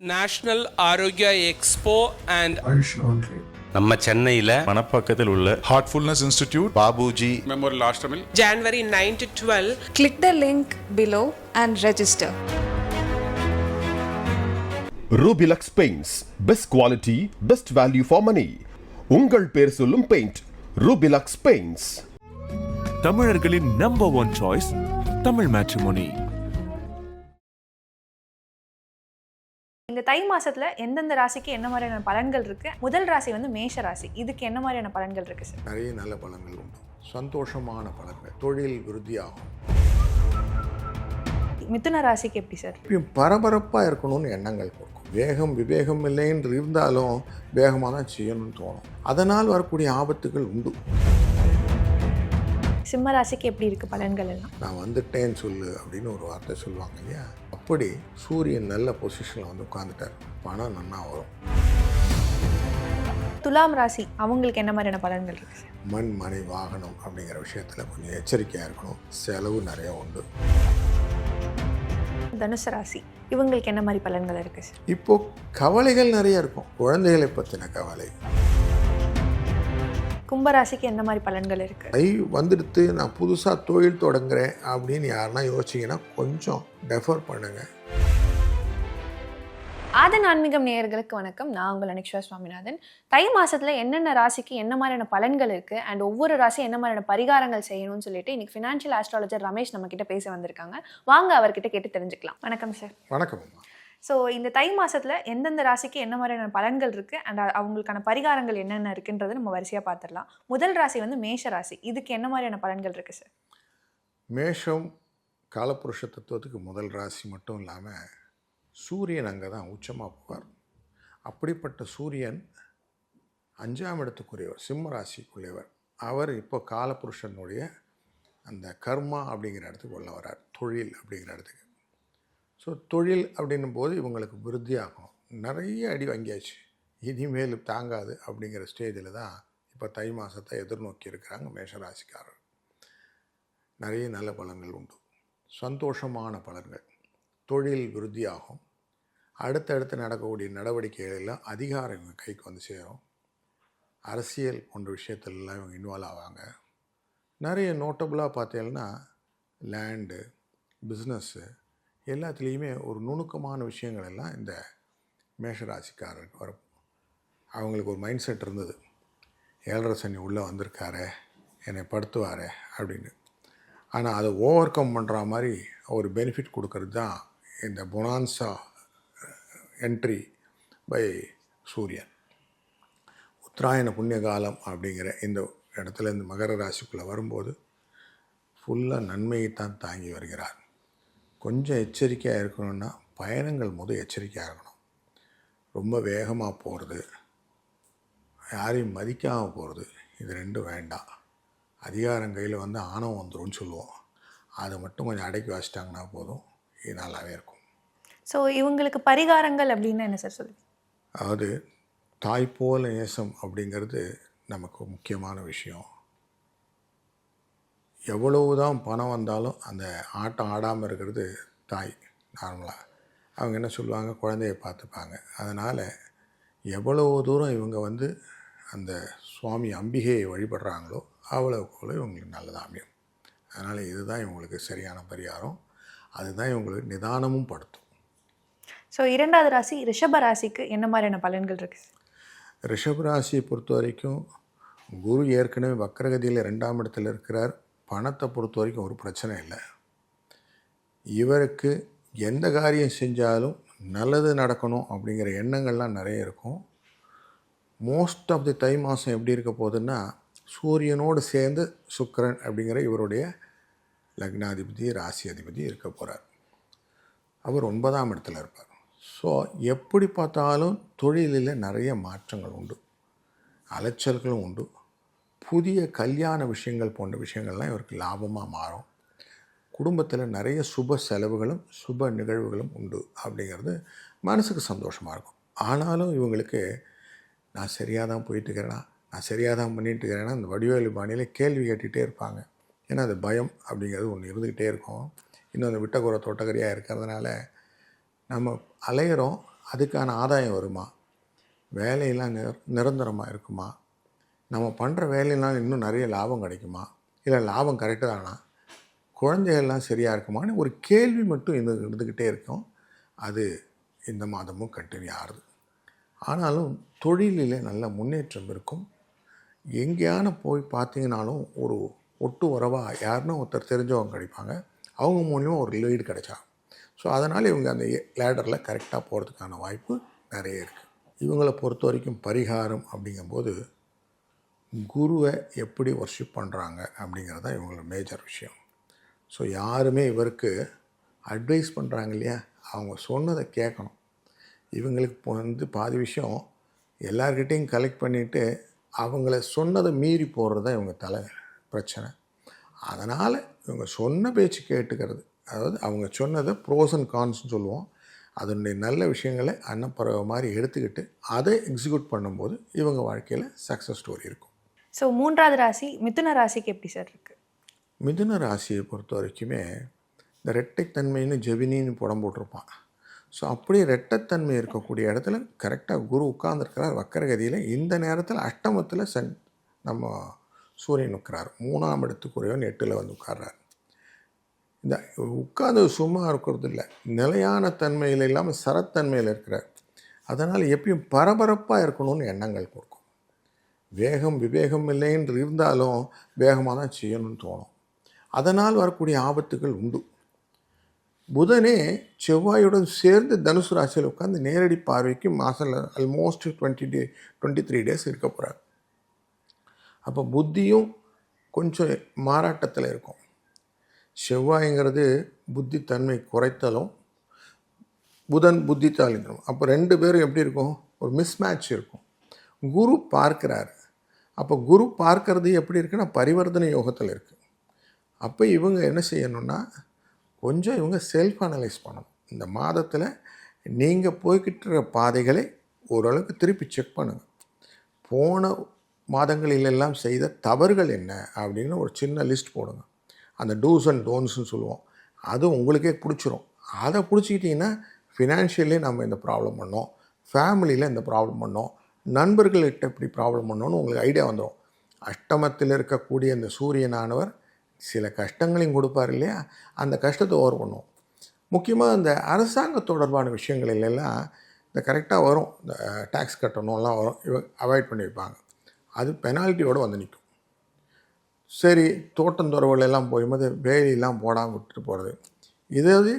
National Arokya expo and நம்ம சென்னையில் மணப்பாக்கத்தில் உள்ள Heartfulness Institute, Babuji Memorial Ashtamil. January 9 to 12. Click the link below and register. Rubilux Paints. Best quality, best value for money. உங்கள் பேர் சொல்லும் paint Rubilux Paints. தமிழர்களின் number one choice Tamil matrimony. இந்த தை மாசத்துல எந்தெந்த ராசிக்கு என்ன மாதிரியான பலன்கள் இருக்கு? முதல் ராசி வந்து மேஷ ராசி. இதுக்கு என்ன மாதிரியான பலன்கள் இருக்கு சார்? நிறைய நல்ல பலன்கள் உண்டு. சந்தோஷமான பலன்கள், தொழில் விருத்தியாகும். மிதுன ராசிக்கு எப்படி சார்? பரபரப்பாக இருக்கணும்னு எண்ணங்கள் கொடுக்கும். வேகம் விவேகம் இல்லைன்னு இருந்தாலும் வேகமாக தான் செய்யணும்னு தோணும். அதனால் வரக்கூடிய ஆபத்துகள் உண்டு. சிம்ம ராசிக்கு எப்படி இருக்கு பலன்கள் எல்லாம்? நான் வந்துட்டேன்னு சொல்லு அப்படின்னு ஒரு வார்த்தை சொல்லுவாங்க இல்லையா, அப்படி சூரியன் நல்ல பொசிஷனில் வந்து உட்காந்துட்டார், பணம் நன்னா வரும். துலாம் ராசி அவங்களுக்கு என்ன மாதிரியான பலன்கள் இருக்கு சார்? மண் மனை வாகனம் அப்படிங்கிற விஷயத்தில் கொஞ்சம் எச்சரிக்கையாக இருக்கணும். செலவு நிறைய உண்டு. தனுசு ராசி இவங்களுக்கு என்ன மாதிரி பலன்கள் இருக்கு சார்? இப்போது கவலைகள் நிறைய இருக்கும். குழந்தைகளை பற்றின கவலை. கும்பராசிக்கு என்ன மாதிரி பலன்கள் இருக்கு? வந்துடுத்து நான் புதுசாக தொழில் தொடங்குறேன் அப்படின்னு யாருன்னா யோசிச்சிங்கன்னா கொஞ்சம் டெஃபர் பண்ணுங்க. ஆதன் ஆன்மீகம் நேயர்களுக்கு வணக்கம். நான் உங்கள் அனிக்ஷா சுவாமிநாதன். தை மாசத்துல என்னென்ன ராசிக்கு என்ன மாதிரியான பலன்கள் இருக்கு அண்ட் ஒவ்வொரு ராசி என்ன மாதிரியான பரிகாரங்கள் செய்யணும்னு சொல்லிட்டு இன்னைக்கு ஃபினான்ஷியல் ஆஸ்ட்ராலஜர் ரமேஷ் நம்ம கிட்ட பேச வந்திருக்காங்க. வாங்க அவர்கிட்ட கேட்டு தெரிஞ்சுக்கலாம். வணக்கம் சார். வணக்கம். ஸோ இந்த தை மாசத்துல எந்தெந்த ராசிக்கு என்ன மாதிரியான பலன்கள் இருக்கு அண்ட் அவங்களுக்கான பரிகாரங்கள் என்னென்ன இருக்குன்றது நம்ம வரிசையாக பார்த்துடலாம். முதல் ராசி வந்து மேஷ ராசி. இதுக்கு என்ன மாதிரியான பலன்கள் இருக்கு சார்? மேஷம் காலப்புருஷ தத்துவத்துக்கு முதல் ராசி மட்டும் இல்லாமல் சூரியன் அங்கே தான் உச்சமாக போவார். அப்படிப்பட்ட சூரியன் 5ஆம் இடத்துக்குரியவர், சிம்ம ராசிக்குரியவர். அவர் இப்போ காலப்புருஷனுடைய அந்த கர்மா அப்படிங்கிற இடத்துக்கு உள்ள வரார், தொழில் அப்படிங்கிற இடத்துக்கு. ஸோ தொழில் அப்படின்னும் போது இவங்களுக்கு விருத்தியாகும். நிறைய அடி வாங்கியாச்சு, இனிமேல் தாங்காது அப்படிங்கிற ஸ்டேஜில் தான் இப்போ தை மாதத்தை எதிர்நோக்கி இருக்கிறாங்க மேஷராசிக்காரர். நிறைய நல்ல பலன்கள் உண்டு. சந்தோஷமான பலன்கள், தொழில் விருத்தியாகும். அடுத்தடுத்து நடக்கக்கூடிய நடவடிக்கைகள் எல்லாம் அதிகாரம் இவங்க கைக்கு வந்து சேரும். அரசியல் போன்ற விஷயத்துலலாம் இவங்க இன்வால்வ் ஆவாங்க. நிறைய நோட்டபுளாக பார்த்தீங்கன்னா லேண்டு, பிஸ்னஸ்ஸு எல்லாத்துலேயுமே ஒரு நுணுக்கமான விஷயங்கள் எல்லாம் இந்த மேஷராசிக்காரருக்கு வரும். அவங்களுக்கு ஒரு மைண்ட் செட் இருந்தது, 7.5 சனி உள்ளே வந்திருக்காரு, என்னை படுத்துவார் அப்படின்னு. ஆனால் அதை ஓவர் கம் பண்ணுற மாதிரி ஒரு பெனிஃபிட் கொடுக்கறது தான் இந்த பொனான்சா என்ட்ரி பை சூரியன். உத்தராயண புண்ணிய காலம் அப்படிங்கிற இந்த இடத்துல இந்த மகர ராசிக்குள்ளே வரும்போது ஃபுல்லாக நன்மையைத்தான் தாங்கி வருகிறார். கொஞ்சம் எச்சரிக்கையாக இருக்கணும்னா பயணங்கள் எச்சரிக்கையாக இருக்கணும். ரொம்ப வேகமாக போகிறது, யாரையும் மதிக்காமல் போகிறது, இது ரெண்டும் வேண்டாம். அதிகாரம் கையில் வந்து ஆணவம் வந்துடும்னு சொல்லுவோம், அதை மட்டும் கொஞ்சம் அடக்கி வச்சிட்டாங்கன்னா போதும், இது நல்லாவே இருக்கும். ஸோ இவங்களுக்கு பரிகாரங்கள் அப்படின்னு என்ன சார் சொல்லுங்கள்? அதாவது தாய்ப்போல நேசம் அப்படிங்கிறது நமக்கு முக்கியமான விஷயம். எவ்வளவுதான் பணம் வந்தாலும் அந்த ஆட்டம் ஆடாமல் இருக்கிறது தாய். நார்மலாக அவங்க என்ன சொல்லுவாங்க, குழந்தைய பார்த்துப்பாங்க. அதனால் எவ்வளவு தூரம் இவங்க வந்து அந்த சுவாமி அம்பிகையை வழிபடுறாங்களோ அவ்வளவுக்குள்ள இவங்களுக்கு நல்லதாக அமையும். அதனால் இதுதான் இவங்களுக்கு சரியான பரிகாரம். அதுதான் இவங்களுக்கு நிதானமும் படுத்தும். ஸோ இரண்டாவது ராசி ரிஷப ராசிக்கு என்ன மாதிரியான பலன்கள் இருக்கு? ரிஷப ராசியை பொறுத்த வரைக்கும் குரு ஏற்கனவே வக்கரகதியில் 2ஆம் இடத்துல இருக்கிறார். பணத்தை பொறுத்த வரைக்கும் ஒரு பிரச்சனை இல்லை. இவருக்கு எந்த காரியம் செஞ்சாலும் நல்லது நடக்கணும் அப்படிங்கிற எண்ணங்கள்லாம் நிறைய இருக்கும். மோஸ்ட் ஆஃப் தி தை மாதம் எப்படி இருக்க போகுதுன்னா, சூரியனோடு சேர்ந்து சுக்கிரன் அப்படிங்கிற இவருடைய லக்னாதிபதி ராசி அதிபதி இருக்க போகிறார். அவர் 9ஆம் இடத்துல இருப்பார். ஸோ எப்படி பார்த்தாலும் தொழிலில் நிறைய மாற்றங்கள் உண்டு, அலைச்சல்களும் உண்டு. புதிய கல்யாண விஷயங்கள் போன்ற விஷயங்கள்லாம் இவருக்கு லாபமாக மாறும். குடும்பத்தில் நிறைய சுப செலவுகளும் சுப நிகழ்வுகளும் உண்டு. அப்படிங்கிறது மனசுக்கு சந்தோஷமாக இருக்கும். ஆனாலும் இவங்களுக்கு நான் சரியாக தான் போயிட்டுருக்கிறேன்னா, நான் சரியாக தான் பண்ணிட்டுருக்கிறேன்னா அந்த வடிவேலு பாணியில் கேள்வி கேட்டுகிட்டே இருப்பாங்க. ஏன்னா அது பயம் அப்படிங்கிறது ஒன்று இருந்துக்கிட்டே இருக்கும். இன்னும் அந்த விட்டக்குறை தோட்டக்கரியாக இருக்கிறதுனால நம்ம அலையிறோம், அதுக்கான ஆதாயம் வருமா, வேலையெல்லாம் நிரந்தரமாக இருக்குமா, நம்ம பண்ணுற வேலையெல்லாம் இன்னும் நிறைய லாபம் கிடைக்குமா, இல்லை லாபம் கரெக்டு தானா, குழந்தைகள்லாம் சரியாக இருக்குமான்னு ஒரு கேள்வி மட்டும் இருந்துக்கிட்டே இருக்கும். அது இந்த மாதமும் கண்டினியூ ஆகுது. ஆனாலும் தொழிலில் நல்ல முன்னேற்றம் இருக்கும். எங்கேயான போய் பார்த்தீங்கன்னாலும் ஒரு ஒட்டு உறவாக யாருன்னா ஒருத்தர் தெரிஞ்சவங்க கிடைப்பாங்க, அவங்க மூலியமாக ஒரு லீடு கிடைச்சா. ஸோ அதனால் இவங்க அந்த லேடரில் கரெக்டாக போகிறதுக்கான வாய்ப்பு நிறைய இருக்குது. இவங்களை பொறுத்த வரைக்கும் பரிகாரம் அப்படிங்கும்போது குருவை எப்படி வர்ஷிப் பண்ணுறாங்க அப்படிங்கிறது தான் இவங்களோட மேஜர் விஷயம். ஸோ யாருமே இவருக்கு அட்வைஸ் பண்ணுறாங்க இல்லையா, அவங்க சொன்னதை கேட்கணும். இவங்களுக்கு பாதி விஷயம் எல்லார்கிட்டையும் கலெக்ட் பண்ணிவிட்டு அவங்கள சொன்னதை மீறி போடுறது தான் இவங்க பிரச்சனை. அதனால் இவங்க சொன்ன பேச்சு கேட்டுக்கிறது, அதாவது அவங்க சொன்னதை ப்ரோஸ் அண்ட் கான்ஸ்னு சொல்லுவோம், அதனுடைய நல்ல விஷயங்களை அன்னப்பறவை மாதிரி எடுத்துக்கிட்டு அதை எக்ஸிக்யூட் பண்ணும்போது இவங்க வாழ்க்கையில் சக்ஸஸ் ஸ்டோரி இருக்கும். ஸோ 3வது ராசி மிதுன ராசிக்கு எப்படி சார் இருக்குது? மிதுன ராசியை பொறுத்த வரைக்குமே இந்த ரெட்டைத்தன்மைன்னு ஜெவினின்னு படம் போட்டிருப்பான். ஸோ அப்படியே ரெட்டைத்தன்மை இருக்கக்கூடிய இடத்துல கரெக்டாக குரு உட்கார்ந்துருக்கிறார் வக்கரகதியில். இந்த நேரத்தில் அஷ்டமத்தில் நம்ம சூரியன் உட்கிறார். 3ஆம் இடத்துக்குரியவன் 8ல் வந்து உட்கார்றார். இந்த உட்கார்ந்து சும்மா இருக்கிறது இல்லை, நிலையான தன்மையில் இல்லாமல் சரத்தன்மையில் இருக்கிறார். அதனால் எப்பயும் பரபரப்பாக இருக்கணும்னு எண்ணங்கள் கொடுக்கும். வேகம் விவேகம் இல்லைன்னு இருந்தாலும் வேகமாக தான் செய்யணும்னு தோணும். அதனால் வரக்கூடிய ஆபத்துகள் உண்டு. புதனே செவ்வாயுடன் சேர்ந்து தனுசு ராசியில் உட்காந்து நேரடி பார்வைக்கு மாதம் ஆல்மோஸ்ட் 23 டேஸ் இருக்க போகிறார். அப்போ புத்தியும் கொஞ்சம் மாறாட்டத்தில் இருக்கும். செவ்வாய்ங்கிறது புத்தி தன்மை குறைத்தலும், புதன் புத்தி தாளித்தலும். அப்போ 2 பேரும் எப்படி இருக்கும், ஒரு மிஸ்மேட்ச் இருக்கும். குரு பார்க்கிறார். அப்போ குரு பார்க்கறது எப்படி இருக்குன்னா பரிவர்த்தனை யோகத்தில் இருக்குது. அப்போ இவங்க என்ன செய்யணும்னா கொஞ்சம் இவங்க செல்ஃப் அனலைஸ் பண்ணணும். இந்த மாதத்தில் நீங்கள் போய்கிட்டு பாதைகளை ஓரளவுக்கு திருப்பி செக் பண்ணுங்கள். போன மாதங்களிலெல்லாம் செய்த தவறுகள் என்ன அப்படின்னு ஒரு சின்ன லிஸ்ட் போடுங்க. அந்த டூஸ் அண்ட் டோன்ஸ்னு சொல்லுவோம், அது உங்களுக்கே பிடிச்சிரும். அதை பிடிச்சிக்கிட்டிங்கன்னா ஃபினான்ஷியலி நம்ம இந்த ப்ராப்ளம் பண்ணோம், ஃபேமிலியில் இந்த ப்ராப்ளம் பண்ணோம், நண்பர்கள்கிட்ட இப்படி ப்ராப்ளம் பண்ணோன்னு உங்களுக்கு ஐடியா வந்துடும். அஷ்டமத்தில் இருக்கக்கூடிய இந்த சூரியனானவர் சில கஷ்டங்களையும் கொடுப்பார் இல்லையா, அந்த கஷ்டத்தை ஓவர் பண்ணுவோம். முக்கியமாக இந்த அரசாங்க தொடர்பான விஷயங்களெல்லாம் இந்த கரெக்டாக வரும், இந்த டேக்ஸ் கட்டணும்லாம் வரும், அவாய்ட் பண்ணி வைப்பாங்க. அது பெனால்ட்டியோடு வந்து நிற்கும். சரி, தோட்டந்துறவுகளெல்லாம் போகும்போது வேலையெல்லாம் போடாமல் விட்டுட்டு போகிறது, இதாவது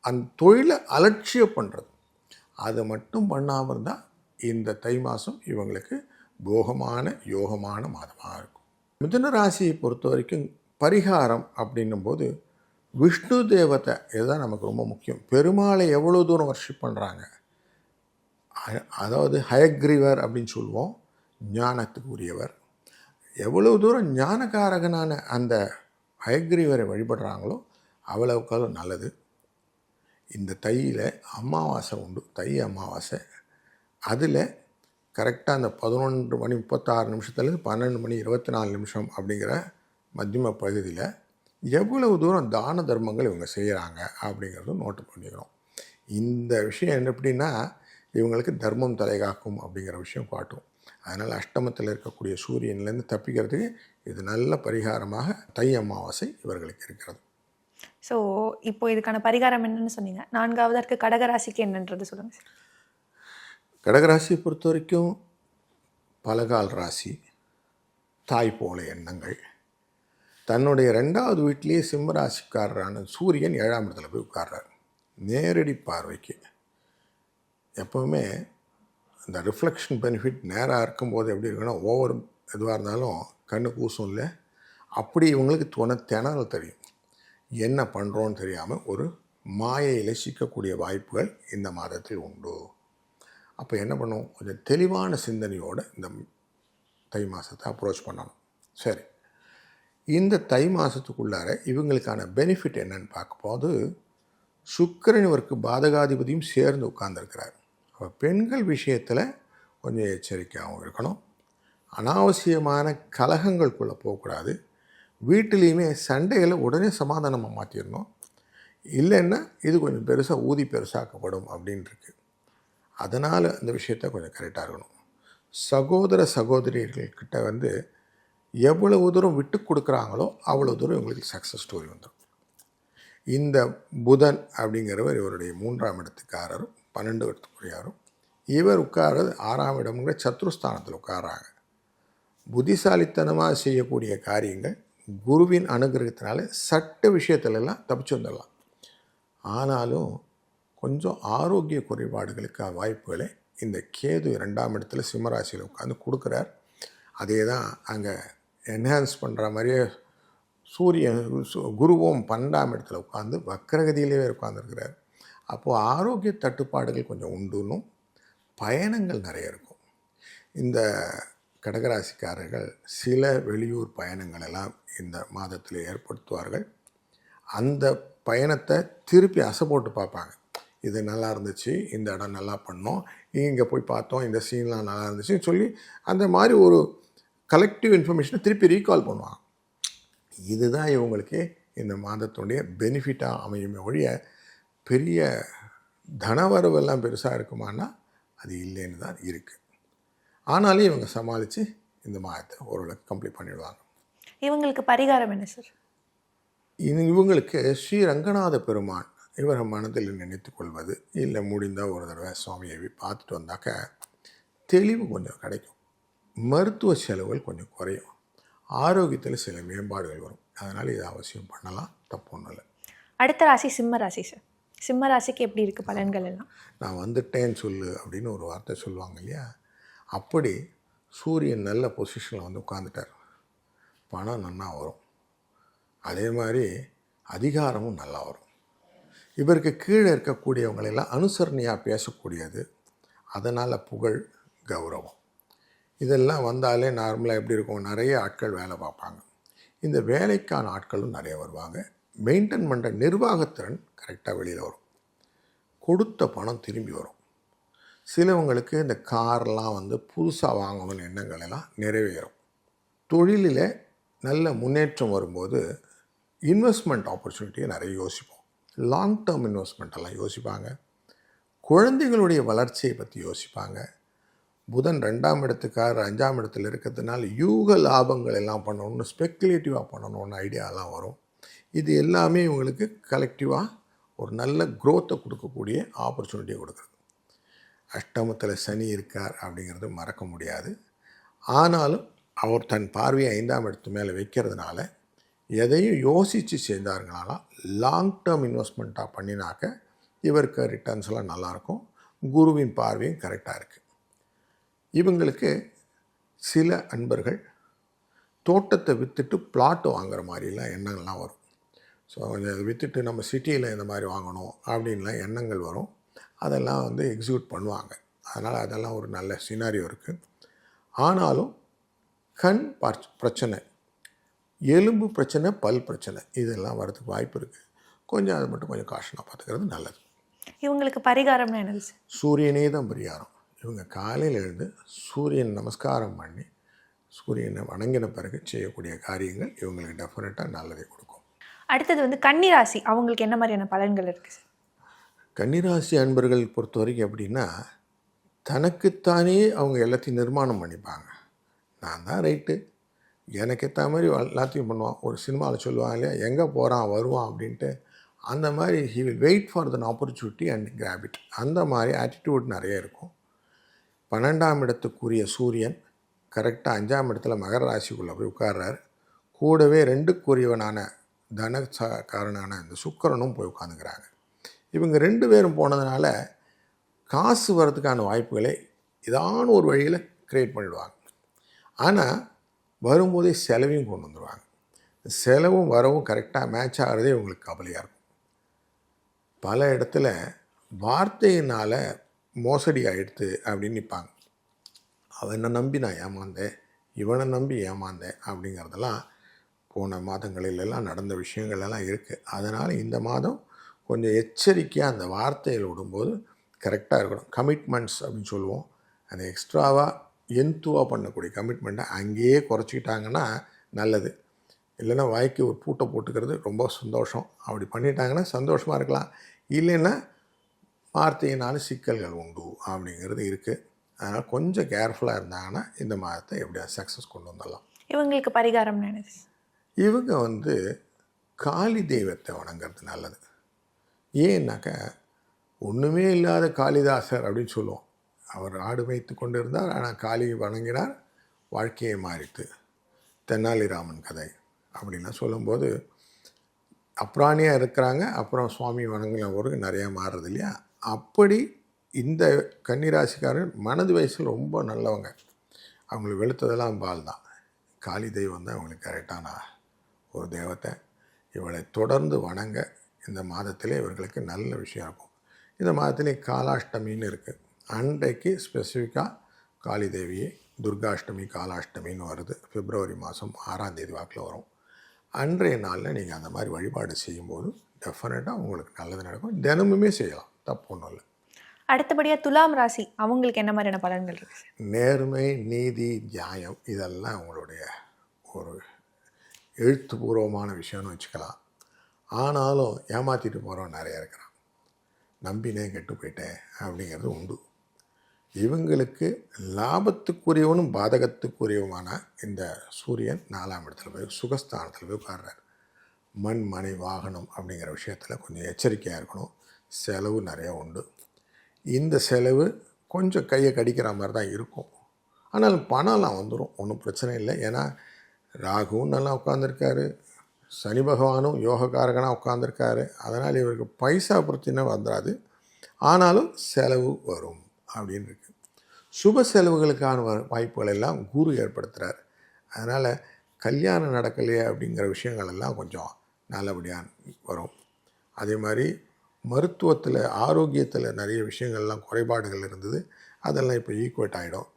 அந்த தொழிலை அலட்சியம் பண்ணுறது, அதை மட்டும் பண்ணாமல் இருந்தால் இந்த தை மாதம் இவங்களுக்கு போகமான யோகமான மாதமாக இருக்கும். மிதுன ராசியை பொறுத்த வரைக்கும் பரிகாரம் அப்படின்னும்போது விஷ்ணு தேவத்தை இதுதான் நமக்கு ரொம்ப முக்கியம். பெருமாளை எவ்வளோ தூரம் வர்ஷிப் பண்ணுறாங்க, அதாவது ஹயக்ரீவர் அப்படின்னு சொல்லுவோம், ஞானத்துக்கு உரியவர். எவ்வளோ தூரம் ஞானகாரகனான அந்த ஹயக்ரீவரை வழிபடுறாங்களோ அவ்வளவுக்கு நல்லது. இந்த தையில் அமாவாசை உண்டு, தை அமாவாசை. அதில் கரெக்டாக அந்த 11:36 12:24 அப்படிங்கிற மத்தியம பகுதியில் எவ்வளவு தூரம் தான தர்மங்கள் இவங்க செய்கிறாங்க அப்படிங்கிறதும் நோட்டு பண்ணிக்கணும். இந்த விஷயம் எப்படின்னா இவங்களுக்கு தர்மம் தலைகாக்கும் அப்படிங்கிற விஷயம் காட்டும். அதனால் அஷ்டமத்தில் இருக்கக்கூடிய சூரியன்லேருந்து தப்பிக்கிறதுக்கு இது நல்ல பரிகாரமாக தை அமாவாசை இவர்களுக்கு இருக்கிறது. ஸோ இப்போ இதுக்கான பரிகாரம் என்னன்னு சொன்னீங்க. 4வது இருக்க கடகராசிக்கு என்னன்றது சொல்லுங்கள் சார். கடகராசியை பொறுத்த வரைக்கும் பலகால் ராசி, தாய் போல எண்ணங்கள். தன்னுடைய 2வது வீட்டிலேயே சிம்மராசிக்காரரான சூரியன் 7ஆம் இடத்துல போய் உட்கார்றார் நேரடி பார்வைக்கு. எப்போவுமே இந்த ரிஃப்ளெக்ஷன் பெனிஃபிட் நேராக இருக்கும்போது எப்படி இருக்குன்னா ஓவர் எதுவாக இருந்தாலும் கண்ணு கூசும் இல்லை, அப்படி இவங்களுக்கு திணறல் தெரியும். என்ன பண்ணுறோன்னு தெரியாமல் ஒரு மாயையில் சிக்கக்கூடிய வாய்ப்புகள் இந்த மாதத்தில் உண்டு. அப்போ என்ன பண்ணுவோம், கொஞ்சம் தெளிவான சிந்தனையோடு இந்த தை மாதத்தை அப்ரோச் பண்ணணும். சரி, இந்த தை மாதத்துக்குள்ளார இவங்களுக்கான பெனிஃபிட் என்னன்னு பார்க்கும்போது சுக்கிரன் இவருக்கு பாதகாதிபதியும் சேர்ந்து உட்கார்ந்துருக்கிறார். அப்போ பெண்கள் விஷயத்தில் கொஞ்சம் எச்சரிக்கையாகவும் இருக்கணும். அனாவசியமான கலகங்களுக்குள்ளே போகக்கூடாது. வீட்டிலையுமே சண்டைகளை உடனே சமாதானமாக மாற்றிடணும். இல்லைன்னா இது கொஞ்சம் பெருசாக பெருசாக்கப்படும் அப்படின்ட்டுருக்கு. அதனால் அந்த விஷயத்தை கொஞ்சம் கரெக்டாக இருக்கணும். சகோதர சகோதரிகள்கிட்ட வந்து எவ்வளவு தூரம் விட்டு கொடுக்குறாங்களோ அவ்வளோ தூரம் இவங்களுக்கு சக்ஸஸ் ஸ்டோரி வந்துடும். இந்த புதன் அப்படிங்கிறவர் இவருடைய 3ஆம் இடத்துக்காரரும் 12 இடத்துக்குரியாரும். இவர் உட்கார்றது 6ஆம் இடம்ங்கிற சத்ருஸ்தானத்தில் உட்காராங்க. புத்திசாலித்தனமாக செய்யக்கூடிய காரியங்கள் குருவின் அனுகிரகத்தினால சட்ட விஷயத்துலலாம் தப்பிச்சு வந்துடலாம். ஆனாலும் கொஞ்சம் ஆரோக்கிய குறைபாடுகளுக்கு வாய்ப்புகளை இந்த கேது 2ஆம் இடத்துல சிம்மராசியில் உட்காந்து கொடுக்குறார். அதே தான் அங்கே என்ஹான்ஸ் பண்ணுற மாதிரியே சூரியன் குருவும் 12ஆம் இடத்துல உட்காந்து வக்கரகதியிலே உட்காந்துருக்கிறார். அப்போது ஆரோக்கிய தட்டுப்பாடுகள் கொஞ்சம் உண்டுன்னும் பயணங்கள் நிறைய இருக்கும். இந்த கடகராசிக்காரர்கள் சில வெளியூர் பயணங்கள் எல்லாம் இந்த மாதத்தில் ஏற்படுத்துவார்கள். அந்த பயணத்தை திருப்பி அசை போட்டு பார்ப்பாங்க. இது நல்லா இருந்துச்சு, இந்த இடம் நல்லா பண்ணோம், இங்கே போய் பார்த்தோம், இந்த சீன்லாம் நல்லா இருந்துச்சுன்னு சொல்லி அந்த மாதிரி ஒரு கலெக்டிவ் இன்ஃபர்மேஷனை திருப்பி ரீகால் பண்ணுவாங்க. இதுதான் இவங்களுக்கு இந்த மாதத்துடைய பெனிஃபிட்டாக அமையுமே ஒழிய பெரிய தனவரவெல்லாம் பெருசாக இருக்குமானா அது இல்லைன்னு தான் இருக்குது. ஆனாலும் இவங்க சமாளித்து இந்த மாதத்தை ஓரளவுக்கு கம்ப்ளீட் பண்ணிடுவாங்க. இவங்களுக்கு பரிகாரம் என்ன சார்? இவங்களுக்கு ஸ்ரீ ரங்கநாத பெருமான் இவரை மனதில் நினைத்து கொள்வது, இல்லை முடிந்தால் ஒரு தடவை சுவாமியை பார்த்துட்டு வந்தாக்க தெளிவு கொஞ்சம் கிடைக்கும். மருத்துவ செலவுகள் கொஞ்சம் குறையும். ஆரோக்கியத்தில் சில மேம்பாடுகள் வரும். அதனால் இதை அவசியம் பண்ணலாம், தப்பு ஒன்றும் இல்லை. அடுத்த ராசி சிம்ம ராசி சார். சிம்ம ராசிக்கு எப்படி இருக்குது பலன்கள் எல்லாம்? நான் வந்துட்டேன்னு சொல்லு அப்படின்னு ஒரு வார்த்தை சொல்லுவாங்க இல்லையா, அப்படி சூரியன் நல்ல பொசிஷனில் வந்து உட்காந்துட்டார். பணம் நல்லா வரும். அதே மாதிரி அதிகாரமும் நல்லா வரும். இவருக்கு கீழே இருக்கக்கூடியவங்களெல்லாம் அனுசரணையாக பேசக்கூடியது. அதனால் புகழ், கௌரவம் இதெல்லாம் வந்தாலே நார்மலாக எப்படி இருக்கும், நிறைய ஆட்கள் வேலை பார்ப்பாங்க. இந்த வேலைக்கான ஆட்களும் நிறைய வருவாங்க. மெயின்டைன் பண்ணுற நிர்வாகத்திறன் கரெக்டாக வெளியில் வரும். கொடுத்த பணம் திரும்பி வரும். சிலவங்களுக்கு இந்த கார்லாம் வந்து புதுசாக வாங்கணும்னு எண்ணங்கள் எல்லாம் நிறைவேறும். தொழிலில் நல்ல முன்னேற்றம் வரும்போது இன்வெஸ்ட்மெண்ட் ஆப்பர்ச்சுனிட்டியை நிறைய யோசிப்போம். லாங் டேர்ம் இன்வெஸ்ட்மெண்ட்டெல்லாம் யோசிப்பாங்க. குழந்தைகளுடைய வளர்ச்சியை பற்றி யோசிப்பாங்க. புதன் 2ஆம் இடத்துக்கார் 5ஆம் இடத்துல இருக்கிறதுனால யூக லாபங்கள் எல்லாம் பண்ணணும்னு, ஸ்பெக்குலேட்டிவாக பண்ணணும்னு ஐடியாலாம் வரும். இது எல்லாமே இவங்களுக்கு கலெக்டிவாக ஒரு நல்ல க்ரோத்தை கொடுக்கக்கூடிய ஆப்பர்ச்சுனிட்டியை கொடுக்குறது. அஷ்டமத்தில் சனி இருக்கார் அப்படிங்கிறது மறக்க முடியாது. ஆனாலும் அவர் தன் பார்வையை 5ஆம் இடத்து மேலே வைக்கிறதுனால எதையும் யோசித்து செய்தாருங்கனாலும் லாங் டேர்ம் இன்வெஸ்ட்மெண்ட்டாக பண்ணினாக்க இவருக்கு ரிட்டர்ன்ஸ்லாம் நல்லாயிருக்கும். குருவின் பார்வையும் கரெக்டாக இருக்குது. இவங்களுக்கு சில அன்பர்கள் தோட்டத்தை விற்றுட்டு பிளாட்டு வாங்குற மாதிரிலாம் எண்ணங்கள்லாம் வரும். ஸோ அதை விற்றுட்டு நம்ம சிட்டியில் இந்த மாதிரி வாங்கணும் அப்படின்லாம் எண்ணங்கள் வரும். அதெல்லாம் வந்து எக்ஸிக்யூட் பண்ணுவாங்க. அதனால் அதெல்லாம் ஒரு நல்ல சினாரியோ இருக்குது. ஆனாலும் கண் பிரச்சனை, எலும்பு பிரச்சனை, பல் பிரச்சனை இதெல்லாம் வரதுக்கு வாய்ப்பு இருக்குது. கொஞ்சம் அதை மட்டும் கொஞ்சம் காஷனாக பார்த்துக்கிறது நல்லது. இவங்களுக்கு பரிகாரம்னா என்னது சார்? சூரியனே தான் பரிகாரம். இவங்க காலையில் எழுந்து சூரியன் நமஸ்காரம் பண்ணி சூரியனை வணங்கின பிறகு செய்யக்கூடிய காரியங்கள் இவங்களுக்கு டெஃபினட்டாக நல்லதை கொடுக்கும். அடுத்தது வந்து கன்னிராசி, அவங்களுக்கு என்ன மாதிரியான பலன்கள் இருக்குது சார்? கன்னிராசி அன்பர்கள் பொறுத்த வரைக்கும் எப்படின்னா, தனக்குத்தானே அவங்க எல்லாத்தையும் நிர்மாணம் பண்ணிப்பாங்க. நான் தான் ரைட்டு, எனக்கு ஏற்ற மாதிரி எல்லாத்தையும் பண்ணுவான். ஒரு சினிமாவில் சொல்லுவாங்க இல்லையா, எங்கே போகிறான் வருவான் அப்படின்ட்டு, அந்த மாதிரி ஹி வில் வெயிட் ஃபார் தன் ஆப்பர்ச்சுனிட்டி அண்ட் கிராப் இட். அந்த மாதிரி ஆட்டிடியூட் நிறைய இருக்கும். 12ஆம் இடத்துக்குரிய சூரியன் கரெக்டாக 5ஆம் இடத்துல மகர ராசிக்குள்ளே போய் உட்கார்றார். கூடவே 2க்குரியவனான தனக்காரனான இந்த சுக்கிரனும் போய் உட்காந்துக்கிறாங்க. இவங்க 2 பேரும் போனதுனால காசு வர்றதுக்கான வாய்ப்புகளை ஏதான ஒரு வழியில் க்ரியேட் பண்ணிவிடுவாங்க. ஆனால் வரும்போதே செலவையும் கொண்டு வந்துடுவாங்க. செலவும் வரவும் கரெக்டாக மேட்ச் ஆகிறதே இவங்களுக்கு கவலையாக இருக்கும். பல இடத்துல வார்த்தையினால் மோசடி ஆகிடுது அப்படின்னு நிற்பாங்க. அவனை நம்பி நான் ஏமாந்தேன், இவனை நம்பி ஏமாந்தேன் அப்படிங்கிறதெல்லாம் போன மாதங்களிலெல்லாம் நடந்த விஷயங்கள்லாம் இருக்குது. அதனால் இந்த மாதம் கொஞ்சம் எச்சரிக்கையாக அந்த வார்த்தைகள் விடும்போது கரெக்டாக இருக்கணும். கமிட்மெண்ட்ஸ் அப்படின்னு சொல்லுவோம். அந்த எக்ஸ்ட்ராவாக எந்துவாக பண்ணக்கூடிய கமிட்மெண்ட்டை அங்கேயே குறைச்சிக்கிட்டாங்கன்னா நல்லது. இல்லைன்னா வாய்க்கு ஒரு பூட்டை போட்டுக்கிறது ரொம்ப சந்தோஷம். அப்படி பண்ணிட்டாங்கன்னா சந்தோஷமாக இருக்கலாம். இல்லைன்னா வார்த்தையினாலும் சிக்கல்கள் உண்டு அப்படிங்கிறது இருக்குது. அதனால் கொஞ்சம் கேர்ஃபுல்லாக இருந்தாங்கன்னா இந்த மாதத்தை எப்படியா சக்ஸஸ் கொண்டு வந்துடலாம். இவங்களுக்கு பரிகாரம் நினைச்சு இவங்க காளி தெய்வத்தை வணங்குறது நல்லது. ஏன்னாக்கா ஒன்றுமே இல்லாத காளிதாசர் அப்படின்னு சொல்லுவோம். அவர் ஆடு மேய்த்து கொண்டு இருந்தார், ஆனால் காளியை வணங்கினார், வாழ்க்கையை மாறித்து. தென்னாலிராமன் கதை அப்படின்லாம் சொல்லும்போது அப்ராணியாக இருக்கிறாங்க, அப்புறம் சுவாமி வணங்கின ஒரு நிறையா மாறுறது இல்லையா. அப்படி இந்த கன்னிராசிக்காரர் மனது வயசில் ரொம்ப நல்லவங்க. அவங்களுக்கு வெளுத்ததெல்லாம் பால் தான். காளி தெய்வம் தான் அவங்களுக்கு கரெக்டான ஒரு தெய்வத்தை. இவளை தொடர்ந்து வணங்க இந்த மாதத்திலே இவர்களுக்கு நல்ல விஷயம் இருக்கும். இந்த மாதத்திலே காலாஷ்டமின்னு இருக்குது. அன்றைக்கு ஸ்பெசிஃபிக்காக காளி தேவியை துர்காஷ்டமி காலாஷ்டமின்னு வருது. பிப்ரவரி மாதம் 6ஆம் தேதி வாக்கில் வரும். அன்றைய நாளில் நீங்கள் அந்த மாதிரி வழிபாடு செய்யும்போது டெஃபினட்டாக உங்களுக்கு நல்லது நடக்கும். தினமுமே செய்யலாம், தப்பு ஒன்றும் இல்லை. அடுத்தபடியாக துலாம் ராசி அவங்களுக்கு என்ன மாதிரியான பலன்கள் இருக்குது? நேர்மை, நீதி, நியாயம் இதெல்லாம் உங்களுடைய ஒரு எழுத்துப்பூர்வமான விஷயம்னு வச்சுக்கலாம். ஆனாலும் ஏமாற்றிட்டு போகிறவன் நிறையா இருக்கிறான். நம்பினே கெட்டு போயிட்டேன் அப்படிங்கிறது உண்டு. இவங்களுக்கு லாபத்துக்குரியவனும் பாதகத்துக்குரியவுமான இந்த சூரியன் 4ஆம் இடத்துல போய் சுகஸ்தானத்தில் போய் உட்கார்றார். மண், மனை, வாகனம் அப்படிங்கிற விஷயத்தில் கொஞ்சம் எச்சரிக்கையாக இருக்கணும். செலவு நிறையா உண்டு. இந்த செலவு கொஞ்சம் கையை கடிக்கிற மாதிரி தான் இருக்கும். ஆனாலும் பணம்லாம் வந்துடும், ஒன்றும் பிரச்சனை இல்லை. ஏன்னா ராகுவும் நல்லா உட்காந்துருக்காரு, சனி பகவானும் யோகக்காரகனாக உட்காந்துருக்காரு. அதனால் இவருக்கு பைசா பிரச்சனை வந்துடாது, ஆனாலும் செலவு வரும் அப்படின்னு இருக்குது. சுப செலவுகளுக்கான வாய்ப்புகள் எல்லாம் குரு ஏற்படுத்துகிறார். அதனால் கல்யாணம் நடக்கலையே அப்படிங்கிற விஷயங்கள் எல்லாம் கொஞ்சம் நல்லபடியாக வரும். அதே மாதிரி மருத்துவத்தில், ஆரோக்கியத்தில் நிறைய விஷயங்கள்லாம் குறைபாடுகள் இருந்தது, அதெல்லாம் இப்போ ஈக்குவேட் ஆகிடும்.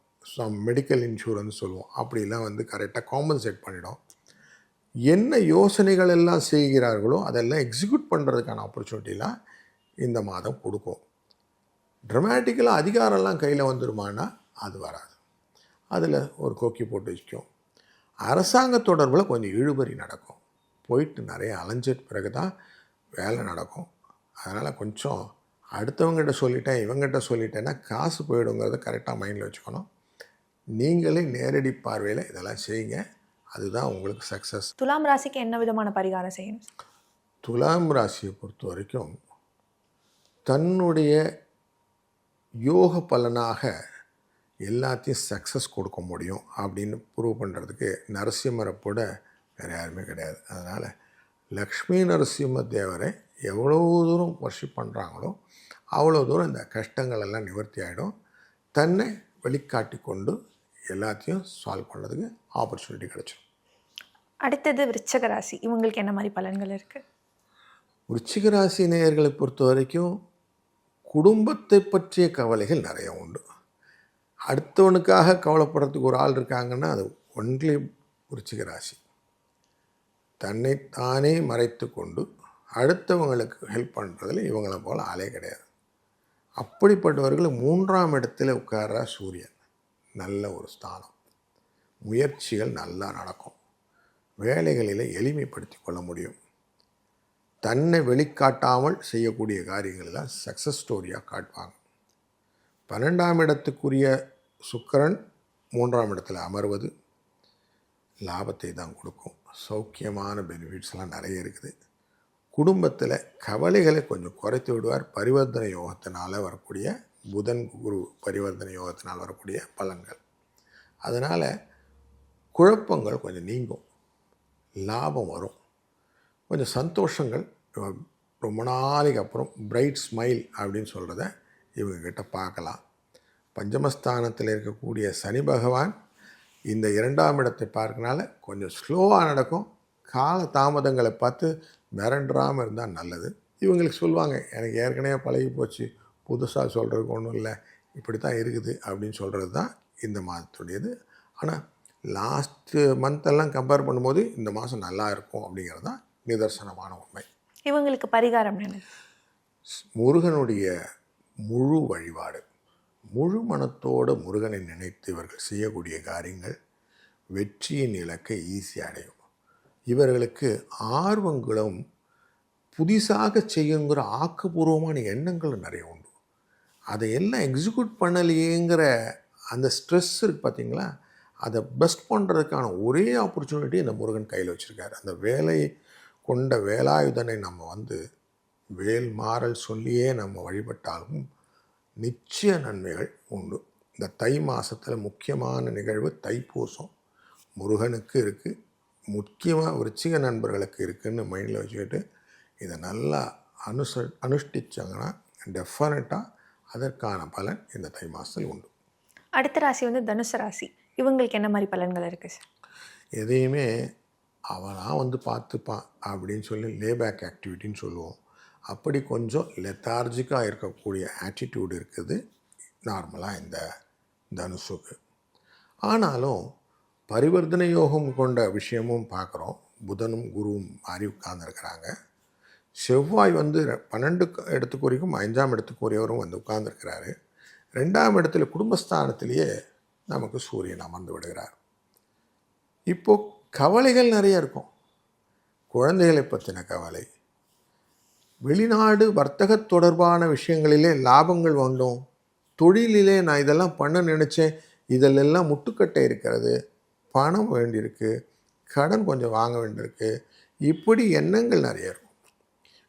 மெடிக்கல் இன்சூரன்ஸ் சொல்லுவோம், அப்படிலாம் கரெக்டாக காம்பன்சேட் பண்ணிடும். என்ன யோசனைகள் எல்லாம் செய்கிறார்களோ அதெல்லாம் எக்ஸிக்யூட் பண்ணுறதுக்கான ஆப்பர்ச்சுனிட்டிலாம் இந்த மாதம் கொடுக்கும். ட்ரமேட்டிக்கலாக அதிகாரம்லாம் கையில் வந்துடுமானா அது வராது. அதில் ஒரு கொக்கி போட்டு வச்சுக்கும். அரசாங்க தொடர்பில் கொஞ்சம் இழுபறி நடக்கும். போயிட்டு நிறைய அலைஞ்சிட்டு பிறகு தான் வேலை நடக்கும். அதனால் கொஞ்சம் அடுத்தவங்ககிட்ட சொல்லிட்டேன், இவங்ககிட்ட சொல்லிட்டேன்னா காசு போயிடுங்கிறத கரெக்டாக மைண்டில் வச்சுக்கணும். நீங்களே நேரடி பார்வையில் இதெல்லாம் செய்யுங்க, அதுதான் உங்களுக்கு சக்ஸஸ். துலாம் ராசிக்கு என்ன விதமான பரிகாரம் செய்யணும்? துலாம் ராசியை பொறுத்த வரைக்கும் தன்னுடைய யோக பலனாக எல்லாத்தையும் சக்ஸஸ் கொடுக்க முடியும் அப்படின்னு ப்ரூவ் பண்ணுறதுக்கு நரசிம்மரை கூட வேறு யாருமே கிடையாது. அதனால் லக்ஷ்மி நரசிம்ம தேவரை எவ்வளோ தூரம் வர்ஷிப் பண்ணுறாங்களோ அவ்வளோ தூரம் இந்த கஷ்டங்கள் எல்லாம் நிவர்த்தி ஆகிடும். தன்னை வெளிக்காட்டி கொண்டு எல்லாத்தையும் சால்வ் பண்ணுறதுக்கு ஆப்பர்ச்சுனிட்டி கிடைச்சிடும். அடுத்தது விருச்சிக ராசி, இவங்களுக்கு என்ன மாதிரி பலன்கள் இருக்குது? விருச்சிக ராசி நேயர்களை பொறுத்த வரைக்கும் குடும்பத்தை பற்றிய கவலைகள் நிறைய உண்டு. அடுத்தவனுக்காக கவலைப்படுறதுக்கு ஒரு ஆள் இருக்காங்கன்னா அது ஒன்லி விருச்சிக ராசி. தன்னைத்தானே மறைத்து கொண்டு அடுத்தவங்களுக்கு ஹெல்ப் பண்ணுறதுல இவங்களை போல் ஆளே கிடையாது. அப்படிப்பட்டவர்கள் 3ஆம் இடத்துல உட்கார்ற சூரியன் நல்ல ஒரு ஸ்தானம். முயற்சிகள் நல்லா நடக்கும். வேலைகளில் எளிமைப்படுத்தி கொள்ள முடியும். தன்னை வெளிக்காட்டாமல் செய்யக்கூடிய காரியங்களெல்லாம் சக்ஸஸ் ஸ்டோரியாக காட்டுவாங்க. 12ஆம் இடத்துக்குரிய சுக்கிரன் 3ஆம் இடத்துல அமர்வது லாபத்தை தான் கொடுக்கும். சௌக்கியமான பெனிஃபிட்ஸ்லாம் நிறைய இருக்குது. குடும்பத்தில் கவலைகளை கொஞ்சம் குறைத்து விடுவார். பரிவர்த்தனை யோகத்தினால் வரக்கூடிய புதன் குரு பரிவர்த்தனை யோகத்தினால் வரக்கூடிய பலன்கள். அதனால் குழப்பங்கள் கொஞ்சம் நீங்கும், லாபம் வரும், கொஞ்சம் சந்தோஷங்கள். ரொம்ப நாளைக்கு அப்புறம் பிரைட் ஸ்மைல் அப்படின்னு சொல்கிறத இவங்கக்கிட்ட பார்க்கலாம். பஞ்சமஸ்தானத்தில் இருக்கக்கூடிய சனி பகவான் இந்த 2ஆம் இடத்தை பார்க்கனால கொஞ்சம் ஸ்லோவாக நடக்கும். கால தாமதங்களை பார்த்து மிரண்டாமல் இருந்தால் நல்லது. இவங்களுக்கு சொல்லுவாங்க, எனக்கு ஏற்கனவே பழகி போச்சு, புதுசாக சொல்கிறதுக்கு ஒன்றும் இல்லை, இப்படி தான் இருக்குது அப்படின்னு சொல்கிறது தான் இந்த மாதத்துடையது. ஆனால் லாஸ்ட்டு மந்த்தெல்லாம் கம்பேர் பண்ணும்போது இந்த மாதம் நல்லா இருக்கும் அப்படிங்கிறது தான் நிதர்சனமான உண்மை. இவங்களுக்கு பரிகாரம் என்ன? முருகனுடைய முழு வழிபாடு. முழு மனத்தோடு முருகனை நினைத்து இவர்கள் செய்யக்கூடிய காரியங்கள் வெற்றியின் இலக்கை ஈஸியாக அடையும். இவர்களுக்கு ஆர்வங்களும் புதிசாக செய்யுங்கிற ஆக்கப்பூர்வமான எண்ணங்களும் நிறைய உண்டு. அதை எல்லாம் எக்ஸிக்யூட் பண்ணலையேங்கிற அந்த ஸ்ட்ரெஸ் இருக்குது பார்த்தீங்களா, அதை பெஸ்ட் பண்ணுறதுக்கான ஒரே ஆப்பர்ச்சுனிட்டி இந்த முருகன் கையில் வச்சுருக்காரு. அந்த வேலை கொண்ட வேலாயுதனை நம்ம வேல் மாறல் சொல்லியே நம்ம வழிபட்டாலும் நிச்சய நன்மைகள் உண்டு. இந்த தை மாதத்தில் முக்கியமான நிகழ்வு தைப்பூசம் முருகனுக்கு இருக்குது, முக்கியமாக விருச்சிக நண்பர்களுக்கு இருக்குதுன்னு மைண்டில் வச்சுக்கிட்டு இதை நல்லா அனுஷ்டிச்சாங்கன்னா டெஃபினட்டாக அதற்கான பலன் இந்த தை மாதத்தில் உண்டு. அடுத்த ராசி வந்து தனுசு ராசி. இவங்களுக்கு என்ன மாதிரி பலன்கள் இருக்குது சார்? எதையுமே அவனாக பார்த்துப்பான் அப்படின்னு சொல்லி லேபேக் ஆக்டிவிட்டின்னு சொல்லுவோம். அப்படி கொஞ்சம் லெத்தார்ஜிக்காக இருக்கக்கூடிய ஆட்டிடியூட் இருக்குது நார்மலாக இந்த தனுசுக்கு. ஆனாலும் பரிவர்த்தனை யோகம் கொண்ட விஷயமும் பார்க்குறோம். புதனும் குருவும் மாறி உட்கார்ந்துருக்கிறாங்க. செவ்வாய் 12 இடத்துக்கு வரைக்கும் 5ஆம் இடத்துக்கு உரியவரும் உட்கார்ந்துருக்கிறாரு. 2ஆம் இடத்துல குடும்பஸ்தானத்திலேயே நமக்கு சூரியன் அமர்ந்து விடுகிறார். இப்போது கவலைகள் நிறைய இருக்கும். குழந்தைகளை பற்றின கவலை, வெளிநாடு வர்த்தக தொடர்பான விஷயங்களிலே லாபங்கள் வந்தோம், தொழிலிலே நான் இதெல்லாம் பண்ண நினச்சேன், இதிலெல்லாம் முட்டுக்கட்டை இருக்கிறது, பணம் வேண்டியிருக்கு, கடன் கொஞ்சம் வாங்க வேண்டியிருக்கு, இப்படி எண்ணங்கள் நிறைய இருக்கும்.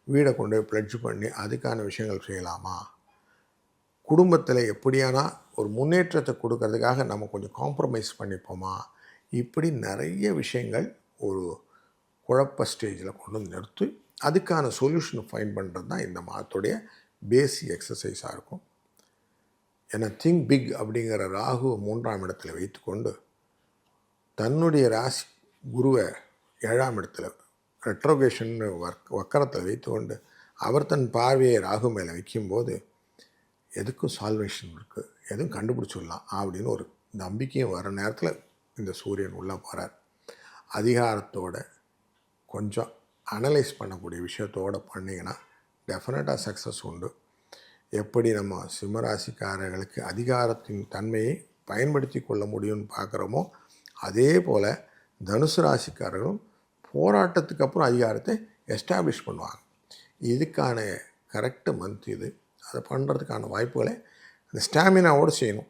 வீடை கொண்டு போய் ப்ளட்ஜ் பண்ணி அதுக்கான விஷயங்கள் செய்யலாமா, குடும்பத்தில் எப்படியானா ஒரு முன்னேற்றத்தை கொடுக்கறதுக்காக நம்ம கொஞ்சம் காம்ப்ரமைஸ் பண்ணிப்போமா, இப்படி நிறைய விஷயங்கள் ஒரு குழப்ப ஸ்டேஜில் கொண்டு வந்து நிறுத்தி அதுக்கான சொல்யூஷனை ஃபைண்ட் பண்ணுறது தான் இந்த மாதத்துடைய பேசிக் எக்ஸசைஸாக இருக்கும். ஏன்னா திங்க் பிக் அப்படிங்கிற ராகு 3ஆம் இடத்துல வைத்துக்கொண்டு தன்னுடைய ராசி குருவை 7ஆம் இடத்துல ரெட்ரோகேஷன் வக்கரத்தில் வைத்துக்கொண்டு அவர் தன் பார்வையை ராகு மேலே வைக்கும்போது எதுக்கும் சால்வேஷன் இருக்குது, எதுவும் கண்டுபிடிச்சிடலாம் அப்படின்னு ஒரு நம்பிக்கையும் வர நேரத்தில் இந்த சூரியன் உள்ளே போகிறார். அதிகாரத்தோட கொஞ்சம் அனலைஸ் பண்ணக்கூடிய விஷயத்தோடு பண்ணிங்கன்னா டெஃபினட்டாக சக்ஸஸ் உண்டு. எப்படி நம்ம சிம்மராசிக்காரர்களுக்கு அதிகாரத்தின் தன்மையை பயன்படுத்தி கொள்ள முடியும்னு பார்க்குறோமோ அதே போல் தனுசு ராசிக்காரர்களும் போராட்டத்துக்கு அப்புறம் அதிகாரத்தை எஸ்டாப்ளிஷ் பண்ணுவாங்க. இதுக்கான கரெக்டு மந்த் இது. அதை பண்ணுறதுக்கான வாய்ப்புகளை அந்த ஸ்டாமினாவோடு செய்யணும்.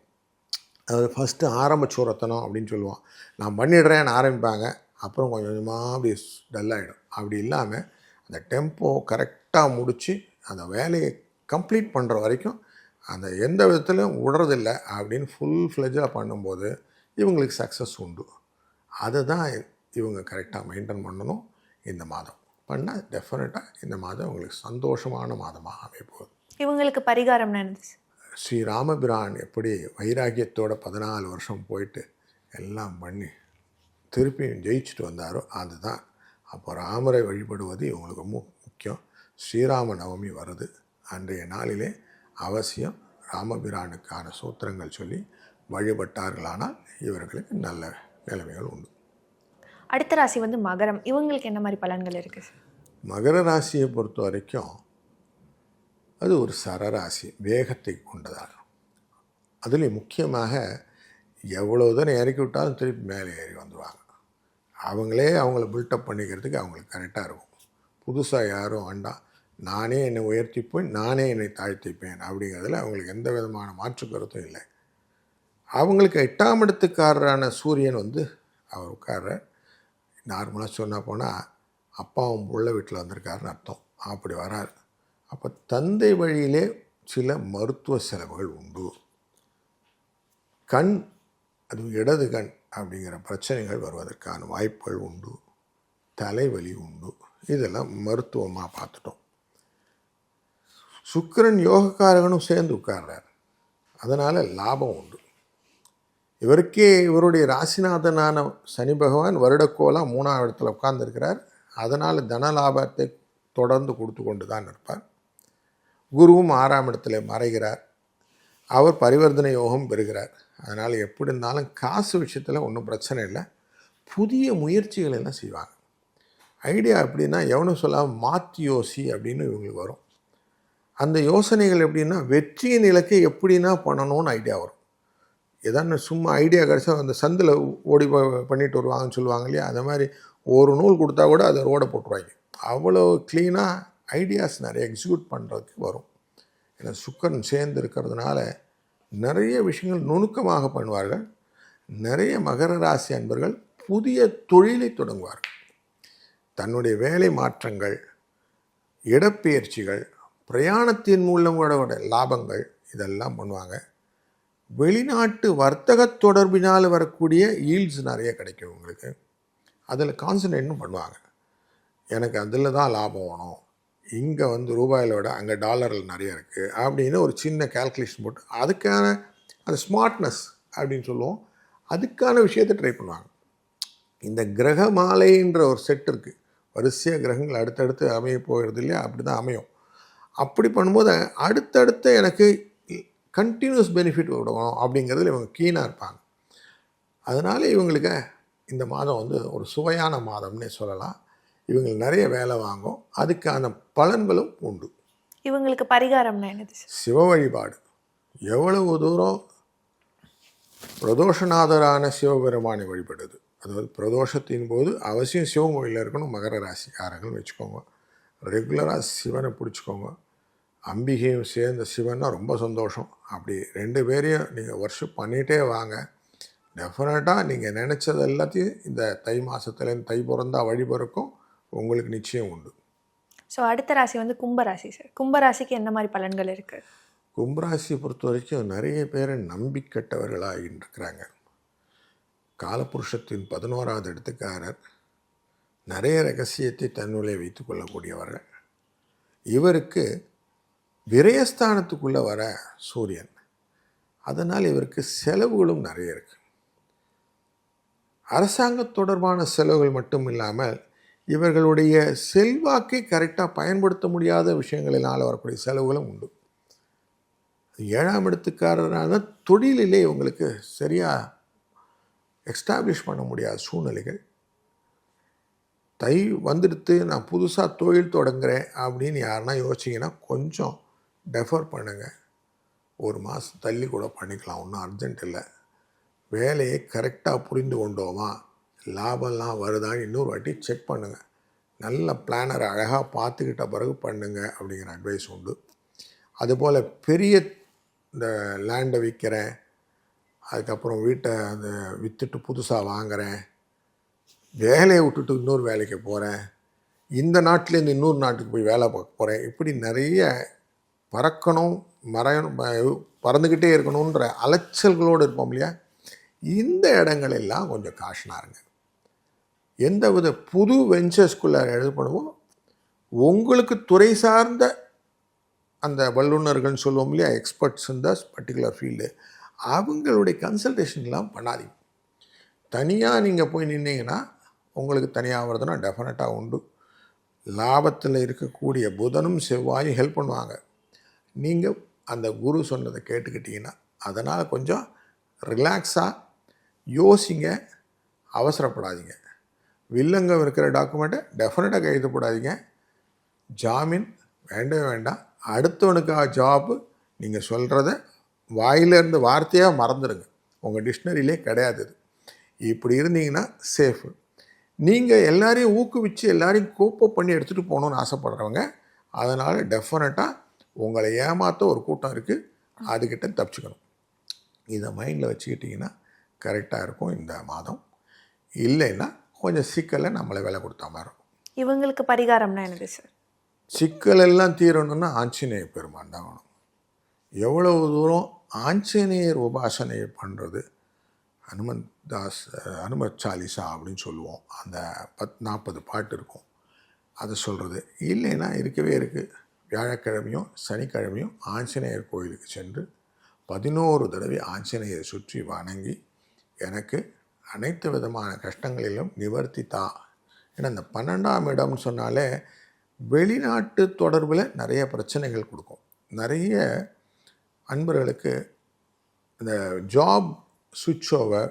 அதாவது ஃபஸ்ட்டு ஆரம்பச்சூரத்தனம் அப்படின்னு சொல்லுவான், நான் பண்ணிடுறேன்னு ஆரம்பிப்பாங்க, அப்புறம் கொஞ்சம் கொஞ்சமாக அப்படி டல்லாகிடும். அப்படி இல்லாமல் அந்த டெம்போ கரெக்டாக முடித்து அந்த வேலையை கம்ப்ளீட் பண்ணுற வரைக்கும் அந்த எந்த விதத்துலையும் விடுறதில்லை அப்படின்னு ஃபுல் ஃப்ளெஜாக பண்ணும்போது இவங்களுக்கு சக்ஸஸ் உண்டு. அதை தான் இவங்க கரெக்டாக மெயின்டைன் பண்ணணும். இந்த மாதம் பண்ணால் டெஃபினட்டாக இந்த மாதம் இவங்களுக்கு சந்தோஷமான மாதமாக அமைப்போகுது. இவங்களுக்கு பரிகாரம் நடந்துச்சு. ஸ்ரீராமபிரான் எப்படி வைராகியத்தோட 14 வருஷம் போயிட்டு எல்லாம் பண்ணி திருப்பி ஜெயிச்சுட்டு வந்தாரோ அதுதான். அப்போ ராமரை வழிபடுவது இவங்களுக்கு ரொம்ப முக்கியம். ஸ்ரீராம நவமி வருது. அன்றைய நாளிலே அவசியம் ராமபிரானுக்கான சூத்திரங்கள் சொல்லி வழிபட்டார்களானால் இவர்களுக்கு நல்ல நிலைமைகள் உண்டு. அடுத்த ராசி வந்து மகரம். இவங்களுக்கு என்ன மாதிரி பலன்கள் இருக்குது? மகர ராசியை பொறுத்த வரைக்கும் அது ஒரு சரராசி, வேகத்தை கொண்டதாக. அதுலேயும் முக்கியமாக எவ்வளோ தூரம் இறக்கி விட்டாலும் திருப்பி மேலே ஏறி வந்துடுவாங்க. அவங்கள பில்டப் பண்ணிக்கிறதுக்கு அவங்களுக்கு கரெக்டாக இருக்கும். புதுசாக யாரும் வேண்டாம், நானே என்னை உயர்த்திப்பேன், நானே என்னை தாழ்த்திப்பேன் அப்படிங்கிறதுல அவங்களுக்கு எந்த விதமான மாற்று கருத்தும் இல்லை. அவங்களுக்கு 8ஆம் இடத்துக்காரரான சூரியன் அவர் உட்கார்ற நார்மலாக சொன்னால் போனால் அப்பாவும் உள்ள வீட்டில் வந்திருக்காருன்னு அர்த்தம். அப்படி வரார். அப்போ தந்தை வழியிலே சில மருத்துவ செலவுகள் உண்டு. கண், அது இடது கண் அப்படிங்கிற பிரச்சனைகள் வருவதற்கான வாய்ப்புகள் உண்டு. தலைவலி உண்டு. இதெல்லாம் மருத்துவமாக பார்த்துட்டோம். சுக்கிரன் யோகக்காரகனும் சேர்ந்து உட்கார்றார். அதனால் லாபம் உண்டு. இவருடைய ராசிநாதனான சனி பகவான் வருடக்கோலாம் 3ஆம் இடத்துல உட்கார்ந்துருக்கிறார். அதனால் தன லாபத்தை தொடர்ந்து கொடுத்து கொண்டு தான் இருப்பார். குருவும் 6ஆம் இடத்துல மறைகிறார். அவர் பரிவர்த்தனை யோகம் பெறுகிறார். அதனால் எப்படி இருந்தாலும் காசு விஷயத்தில் ஒன்றும் பிரச்சனை இல்லை. புதிய முயற்சிகள் எல்லாம் செய்வாங்க. ஐடியா எப்படின்னா எவனும் சொல்லாமல் மாற்றி யோசி அப்படின்னு இவங்களுக்கு வரும். அந்த யோசனைகள் எப்படின்னா வெற்றியின் இலக்கை எப்படின்னா பண்ணணும்னு ஐடியா வரும். ஏதான சும்மா ஐடியா கிடச்சா அந்த சந்தில் ஓடி பண்ணிட்டு வருவாங்கன்னு சொல்லுவாங்க இல்லையா, அந்த மாதிரி ஒரு நூல் கொடுத்தா கூட அதை ரோடை போட்டுருவாங்க. அவ்வளோ க்ளீனாக ஐடியாஸ் நிறைய எக்ஸிக்யூட் பண்ணுறதுக்கு வரும். ஏன்னா சுக்கிரன் சேர்ந்து இருக்கிறதுனால நிறைய விஷயங்கள் நுணுக்கமாக பண்ணுவார்கள். நிறைய மகர ராசி அன்பர்கள் புதிய தொழிலை தொடங்குவார்கள். தன்னுடைய வேலை மாற்றங்கள், இடப்பெயர்ச்சிகள், பிரயாணத்தின் மூலமோட லாபங்கள் இதெல்லாம் பண்ணுவாங்க. வெளிநாட்டு வர்த்தக தொடர்பினால் வரக்கூடிய ஈல்ட்ஸ் நிறைய கிடைக்கும் உங்களுக்கு. அதில் கான்சன்ட்ரேட்டும் பண்ணுவாங்க. எனக்கு அதில் தான் லாபம் வேணும், இங்கே ரூபாயிலோட அங்கே டாலரில் நிறைய இருக்குது அப்படின்னு ஒரு சின்ன கால்குலேஷன் போட்டு அதுக்கான அந்த ஸ்மார்ட்னஸ் அப்படின்னு சொல்லுவோம், அதுக்கான விஷயத்தை ட்ரை பண்ணுவாங்க. இந்த கிரக மாலைன்ற ஒரு செட் இருக்குது. வரிசையாக கிரகங்கள் அடுத்தடுத்து அமைய போகிறது இல்லையா, அப்படி தான் அமையும். அப்படி பண்ணும்போது அடுத்தடுத்த எனக்கு கண்டினியூஸ் பெனிஃபிட் விடணும் அப்படிங்கிறதுல இவங்க கீனாக இருப்பாங்க. அதனால் இவங்களுக்கு இந்த மாதம் ஒரு சுவையான மாதம்னே சொல்லலாம். இவங்க நிறைய வேலை வாங்கும், அதுக்கான பலன்களும் உண்டு. இவங்களுக்கு பரிகாரம்னா என்னது சார்? சிவ வழிபாடு. எவ்வளவு தூரம் பிரதோஷநாதரான சிவபெருமானை வழிபடுது, அதாவது பிரதோஷத்தின் போது அவசியம் சிவன் கோயிலில் இருக்கணும். மகர ராசிக்காரர்கள் வச்சுக்கோங்க, ரெகுலராக சிவனை பிடிச்சிக்கோங்க. அம்பிகையும் சேர்ந்த சிவன்னா ரொம்ப சந்தோஷம். அப்படி 2 பேரையும் நீங்கள் வர்ஷிப் பண்ணிகிட்டே வாங்க. டெஃபினட்டாக நீங்கள் நினச்சது எல்லாத்தையும் இந்த தை மாதத்துலேருந்து தை பிறந்தா வழிபறக்கும் உங்களுக்கு நிச்சயம் உண்டு. ஸோ அடுத்த ராசி கும்பராசி சார். கும்பராசிக்கு என்ன மாதிரி பலன்கள் இருக்குது? கும்பராசியை பொறுத்த வரைக்கும் நிறைய பேரை நம்பிக்கட்டவர்களாகிட்டு இருக்கிறாங்க. காலபுருஷத்தின் 11வது இடத்துக்காரர் நிறைய ரகசியத்தை தன்னுள்ளே வைத்து கொள்ளக்கூடியவர்கள். இவருக்கு விரயஸ்தானத்துக்குள்ளே வர சூரியன், அதனால் இவருக்கு செலவுகளும் நிறைய இருக்குது. அரசாங்க தொடர்பான செலவுகள் மட்டும் இல்லாமல் இவர்களுடைய செல்வாக்கை கரெக்டாக பயன்படுத்த முடியாத விஷயங்களினால் வரக்கூடிய செலவுகளும் உண்டு. 7ஆம் இடத்துக்காரரான தொழிலிலே இவங்களுக்கு சரியாக எஸ்டாப்ளிஷ் பண்ண முடியாத சூழ்நிலைகள். தை வந்துடுத்து நான் புதுசாக தொழில் தொடங்குறேன் அப்படின்னு யாருன்னா யோசிச்சிங்கன்னா கொஞ்சம் டெஃபர் பண்ணுங்கள். 1 மாதம் தள்ளி கூட பண்ணிக்கலாம், ஒன்றும் அர்ஜென்ட் இல்லை. வேலையை கரெக்டாக புரிந்து கொண்டோமா, லாபம்லாம் வருதான்னு இன்னொரு வாட்டி செக் பண்ணுங்கள். நல்ல பிளானரை அழகாக பார்த்துக்கிட்ட பிறகு பண்ணுங்கள் அப்படிங்கிற அட்வைஸ் உண்டு. அதுபோல் பெரிய இந்த லேண்டை விற்கிறேன், அதுக்கப்புறம் வீட்டை விற்றுட்டு புதுசாக வாங்குகிறேன், வேலையை விட்டுட்டு இன்னொரு வேலைக்கு போகிறேன், இந்த நாட்டிலேருந்து இன்னொரு நாட்டுக்கு போய் வேலை பார்க்க போகிறேன், இப்படி நிறைய பறக்கணும் பறந்துக்கிட்டே இருக்கணுன்ற அலைச்சல்களோடு இருப்போம் இல்லையா, இந்த இடங்களெல்லாம் கொஞ்சம் காஷனாக இருங்க. எந்த வித புது வெஞ்சர்ஸ்குள்ளே எழுது பண்ணுவோம், உங்களுக்கு துறை சார்ந்த அந்த வல்லுநர்கள்னு சொல்லுவோம் இல்லையா, எக்ஸ்பர்ட்ஸ் இந்த பர்டிகுலர் ஃபீல்டு, அவங்களுடைய கன்சல்டேஷன்லாம் பண்ணாதீங்க. தனியாக நீங்கள் போய் நின்னீங்கன்னா உங்களுக்கு தனியாக வருதுன்னா டெஃபினட்டாக உண்டு. லாபத்தில் இருக்கக்கூடிய புதனும் செவ்வாயும் ஹெல்ப் பண்ணுவாங்க. நீங்கள் அந்த குரு சொன்னதை கேட்டுக்கிட்டிங்கன்னா அதனால் கொஞ்சம் ரிலாக்ஸாக யோசிங்க, அவசரப்படாதீங்க. வில்லங்கம் இருக்கிற டாக்குமெண்ட்டை டெஃபினட்டாக கையெழுத்து போடாதீங்க. ஜாமீன் வேண்டவே வேண்டாம். அடுத்தவனுக்காக ஜாப்பு நீங்கள் சொல்கிறத வாயிலிருந்து வார்த்தையாக மறந்துடுங்க, உங்கள் டிக்ஷனரியிலே கிடையாது. இப்படி இருந்தீங்கன்னா சேஃபு. நீங்கள் எல்லாரையும் ஊக்குவிச்சு எல்லாரையும் கோப்பப் பண்ணி எடுத்துகிட்டு போகணுன்னு ஆசைப்படுறவங்க, அதனால் டெஃபினட்டாக உங்களை ஏமாற்ற ஒரு கூட்டம் இருக்குது, அதுக்கிட்ட தப்பிச்சுக்கணும். இதை மைண்டில் வச்சுக்கிட்டிங்கன்னா கரெக்டாக இருக்கும் இந்த மாதம். இல்லைன்னா கொஞ்சம் சிக்கலை நம்மளை விலை கொடுத்தா மாதிரி இருக்கும். இவங்களுக்கு பரிகாரம்னா என்னது சார்? சிக்கலெல்லாம் தீரணும்னா ஆஞ்சநேயர் பெருமான் தான் வேணும். எவ்வளவு தூரம் ஆஞ்சநேயர் உபாசனை பண்ணுறது, ஹனுமத் சாலிசா அப்படின்னு சொல்லுவோம், அந்த 40 பாட்டு இருக்கும், அதை சொல்கிறது. இல்லைன்னா இருக்கவே இருக்குது. வியாழக்கிழமையும் சனிக்கிழமையும் ஆஞ்சநேயர் கோயிலுக்கு சென்று 11 தடவை ஆஞ்சநேயரை சுற்றி வணங்கி எனக்கு அனைத்து விதமான கஷ்டங்களிலும் நிவர்த்தி தா. ஏன்னா இந்த 12ஆம் இடம்னு சொன்னாலே வெளிநாட்டு தொடர்பில் நிறைய பிரச்சனைகள் கொடுக்கும். நிறைய அன்பர்களுக்கு இந்த ஜாப் சுவிட்ச் ஓவர்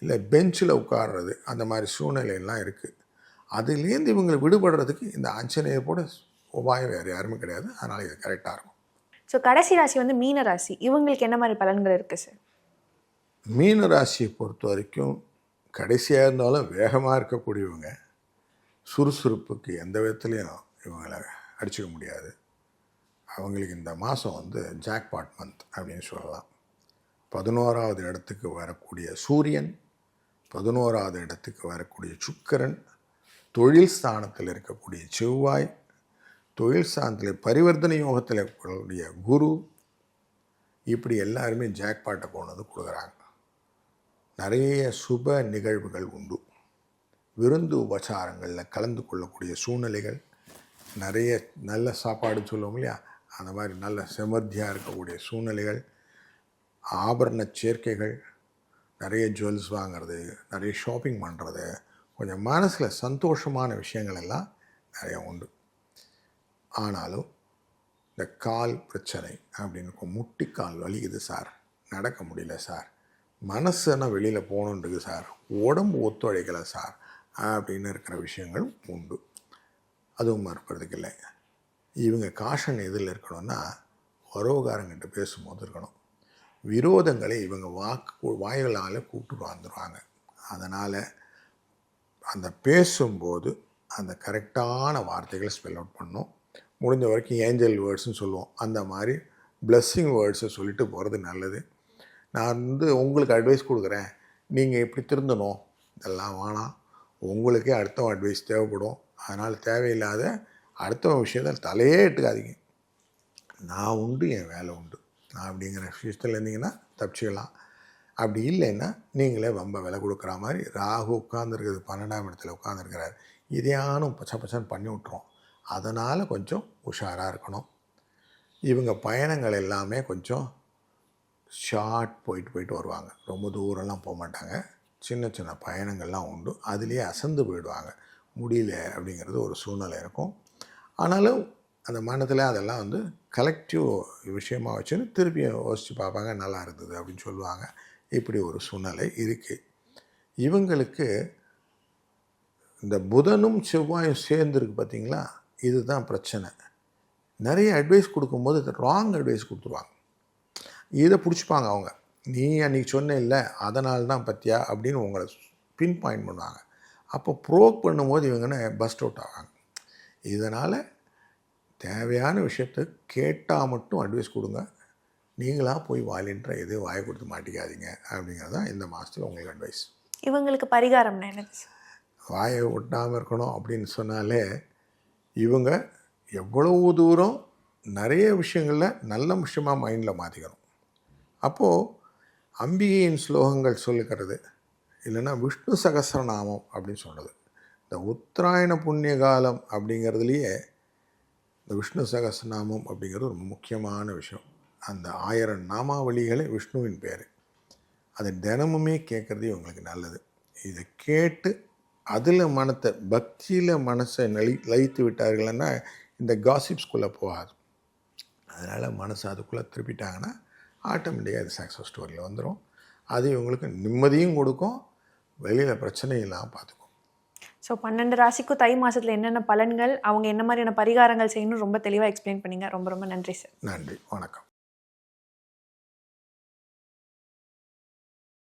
இல்லை பெஞ்சில் உட்கார்றது அந்த மாதிரி சூழ்நிலையெல்லாம் இருக்குது. அதுலேருந்து இவங்களை விடுபடுறதுக்கு இந்த ஆஞ்சநேயர் போட உபாயம் வேறு யாருமே கிடையாது. அதனால் இது கரெக்டாக இருக்கும். ஸோ கடைசி ராசி மீன ராசி. இவங்களுக்கு என்ன மாதிரி பலன்கள் இருக்குது சார்? மீன ராசியை பொறுத்த வரைக்கும் கடைசியாக இருந்தாலும் வேகமாக இருக்கக்கூடியவங்க. சுறுசுறுப்புக்கு எந்த விதத்துலையும் இவங்களை அடிச்சிக்க முடியாது. அவங்களுக்கு இந்த மாதம் வந்து ஜாக்பாட் மந்த் அப்படின்னு சொல்லலாம். 11வது இடத்துக்கு வரக்கூடிய சூரியன், 11வது இடத்துக்கு வரக்கூடிய சுக்கிரன், தொழில் ஸ்தானத்தில் இருக்கக்கூடிய செவ்வாய், தொழில் ஸ்தானத்தில் பரிவர்த்தனை யோகத்தில் இருக்கக்கூடிய குரு, இப்படி எல்லாருமே ஜாக்பாட்டை கொண்டு வந்து கொடுக்குறாங்க. நிறைய சுப நிகழ்வுகள் உண்டு. விருந்து உபச்சாரங்களில் கலந்து கொள்ளக்கூடிய சூழ்நிலைகள், நிறைய நல்ல சாப்பாடு சொல்லுவோம் இல்லையா, அந்த மாதிரி நல்ல செமர்த்தியாக இருக்கக்கூடிய சூழ்நிலைகள், ஆபரண சேர்க்கைகள், நிறைய ஜுவல்ஸ் வாங்கிறது, நிறைய ஷாப்பிங் பண்ணுறது, கொஞ்சம் மனசில் சந்தோஷமான விஷயங்கள் எல்லாம் நிறைய உண்டு. ஆனாலும் இந்த கால் பிரச்சனை அப்படின்னு இருக்கும். முட்டிக்கால் வலிக்குது சார், நடக்க முடியல சார், மனசுன்னா வெளியில் போகணுன்றது சார், உடம்பு ஒத்துழைக்கலை சார் அப்படின்னு இருக்கிற விஷயங்கள் உண்டு. அதுவும் மறுக்கிறதுக்கு இல்லை. இவங்க காஷன் எதில் இருக்கணும்னா, உறவுகாரங்கிட்ட பேசும்போது இருக்கணும். விரோதங்களை இவங்க வாய்களால் கூப்பிட்டு வந்துடுவாங்க. அதனால் அந்த பேசும்போது அந்த கரெக்டான வார்த்தைகளை ஸ்பெல் அவுட் பண்ணணும். முடிஞ்ச வரைக்கும் ஏஞ்சல் வேர்ட்ஸ்னு சொல்லுவோம், அந்த மாதிரி பிளஸ்ஸிங் வேர்ட்ஸை சொல்லிட்டு போகிறது நல்லது. நான் வந்து உங்களுக்கு அட்வைஸ் கொடுக்குறேன், நீங்கள் இப்படி திருந்தணும், இதெல்லாம் வேணாம், உங்களுக்கே அடுத்தவன் அட்வைஸ் தேவைப்படும். அதனால் தேவையில்லாத அடுத்தவன் விஷயத்தில் தலையே எடுத்துக்காதீங்க. நான் உண்டு, என் வேலை உண்டு, நான் அப்படிங்கிற விஷயத்தில் இருந்தீங்கன்னா தப்பிச்சிக்கலாம். அப்படி இல்லைன்னா நீங்களே ரொம்ப விலை கொடுக்குற மாதிரி ராகு உட்காந்துருக்குது 12ஆம் இடத்துல உட்காந்துருக்கிறார், இதையானும் பச்சை பச்சைன்னு பண்ணி விட்ருவோம். அதனால் கொஞ்சம் உஷாராக இருக்கணும். இவங்க பயணங்கள் எல்லாமே கொஞ்சம் ஷார்ட் போயிட்டு வருவாங்க, ரொம்ப தூரம்லாம் போக மாட்டாங்க. சின்ன சின்ன பயணங்கள்லாம் உண்டு, அதுலேயே அசந்து போயிடுவாங்க. முடியல அப்படிங்கிறது ஒரு சூழ்நிலை இருக்கும். ஆனாலும் அந்த மனத்தில் அதெல்லாம் வந்து கலெக்டிவ் விஷயமாக வச்சுன்னு திருப்பி யோசித்து பார்ப்பாங்க, நல்லா இருந்தது அப்படின்னு சொல்லுவாங்க. இப்படி ஒரு சூழ்நிலை இருக்குது. இவங்களுக்கு இந்த புதனும் செவ்வாயும் சேர்ந்துருக்கு பார்த்திங்களா, இதுதான் பிரச்சனை. நிறைய அட்வைஸ் கொடுக்கும்போது ராங் அட்வைஸ் கொடுத்துருவாங்க. இதை பிடிச்சிப்பாங்க அவங்க. நீ அன்றைக்கி சொன்ன இல்லை, அதனால தான் பற்றியா அப்படின்னு உங்களை பின் பாயிண்ட் பண்ணுவாங்க. அப்போ ப்ரோக் பண்ணும்போது இவங்கன்னு பஸ்ட் அவுட் ஆவாங்க. இதனால் தேவையான விஷயத்தை கேட்டால் மட்டும் அட்வைஸ் கொடுங்க. நீங்களாக போய் வாலின்ற எது வாயை கொடுத்து மாட்டிக்காதீங்க அப்படிங்கிறது தான் இந்த மாதத்தில் உங்களுக்கு அட்வைஸ். இவங்களுக்கு பரிகாரம்னா என்னது? வாயை ஒட்டாமல் இருக்கணும் அப்படின்னு சொன்னாலே இவங்க எவ்வளவு தூரம் நிறைய விஷயங்களில் நல்ல விஷயமாக மைண்டில் மாற்றிக்கணும். அப்போது அம்பிகையின் ஸ்லோகங்கள் சொல்லிக்கிறது, இல்லைன்னா விஷ்ணு சகஸ்ரநாமம் அப்படின்னு சொல்கிறது. இந்த உத்தராயண புண்ணிய காலம் அப்படிங்கிறதுலையே இந்த விஷ்ணு சகஸ்ரநாமம் அப்படிங்கிறது ஒரு முக்கியமான விஷயம். அந்த 1000 நாமாவளிகளே விஷ்ணுவின் பேர். அதை தினமுமே கேட்குறது இவங்களுக்கு நல்லது. இதை கேட்டு அதில் மனத்தை பக்தியில் மனசை லயித்து விட்டார்கள்னா இந்த காசிப்ஸ்குள்ளே போகாது. அதனால் மனசை அதுக்குள்ளே திருப்பிட்டாங்கன்னா ஆட்டோமேட்டிக்காக அது சக்ஸஸ் ஸ்டோரியில் வந்துடும். அது இவங்களுக்கு நிம்மதியும் கொடுக்கும், வெளியில் பிரச்சனையெல்லாம் பார்த்துக்கும். ஸோ 12 ராசிக்கும் தை மாதத்தில் என்னென்ன பலன்கள், அவங்க என்ன மாதிரியான பரிகாரங்கள் செய்யணும் ரொம்ப தெளிவாக எக்ஸ்பிளைன் பண்ணிங்க. ரொம்ப ரொம்ப நன்றி சார். நன்றி, வணக்கம்.